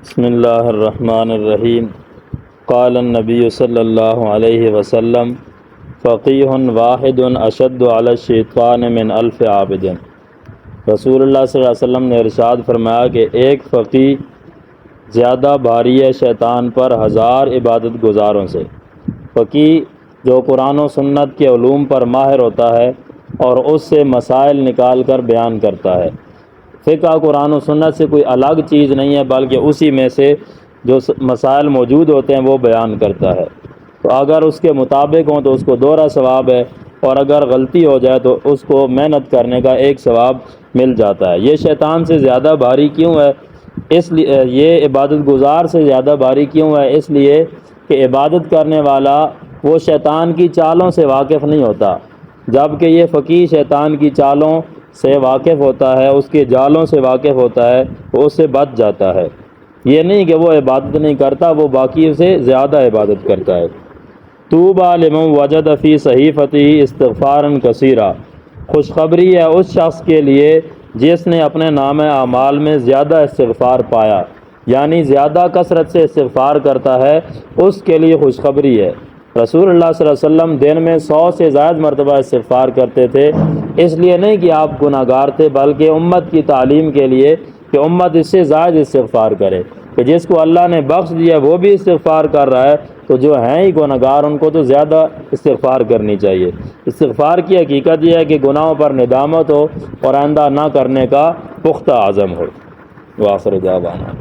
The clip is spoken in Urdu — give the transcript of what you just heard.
بسم اللہ الرحمن الرحیم قال النبی صلی اللہ علیہ وسلم فقیہ واحد اشد علی الشیطان من الف عابد۔ رسول اللہ صلی اللہ علیہ وسلم نے ارشاد فرمایا کہ ایک فقیہ زیادہ بھاری ہے شیطان پر 1000 عبادت گزاروں سے۔ فقیہ جو قرآن و سنت کے علوم پر ماہر ہوتا ہے اور اس سے مسائل نکال کر بیان کرتا ہے۔ فقہ قرآن و سنت سے کوئی الگ چیز نہیں ہے، بلکہ اسی میں سے جو مسائل موجود ہوتے ہیں وہ بیان کرتا ہے۔ تو اگر اس کے مطابق ہوں تو اس کو دوہرا ثواب ہے، اور اگر غلطی ہو جائے تو اس کو محنت کرنے کا ایک ثواب مل جاتا ہے۔ یہ شیطان سے زیادہ بھاری کیوں ہے؟ اس لیے یہ عبادت گزار سے زیادہ بھاری کیوں ہے؟ اس لیے کہ عبادت کرنے والا وہ شیطان کی چالوں سے واقف نہیں ہوتا، جبکہ یہ فقیہ شیطان کی چالوں سے واقف ہوتا ہے، اس کے جالوں سے واقف ہوتا ہے، وہ اس سے بچ جاتا ہے۔ یہ نہیں کہ وہ عبادت نہیں کرتا، وہ باقی سے زیادہ عبادت کرتا ہے۔ طوبیٰ لمن وجد فی صحیفتہ استغفارا کثیرا، خوشخبری ہے اس شخص کے لیے جس نے اپنے نامہ اعمال میں زیادہ استغفار پایا، یعنی زیادہ کثرت سے استغفار کرتا ہے، اس کے لیے خوشخبری ہے۔ رسول اللہ صلی اللہ علیہ وسلم دن میں 100 سے زائد مرتبہ استغفار کرتے تھے، اس لیے نہیں کہ آپ گناہ گار تھے، بلکہ امت کی تعلیم کے لیے کہ امت اس سے زائد استغفار کرے، کہ جس کو اللہ نے بخش دیا وہ بھی استغفار کر رہا ہے، تو جو ہیں ہی گناہ گار ان کو تو زیادہ استغفار کرنی چاہیے۔ استغفار کی حقیقت یہ ہے کہ گناہوں پر ندامت ہو اور آئندہ نہ کرنے کا پختہ عزم ہو۔ وآخر دعوانا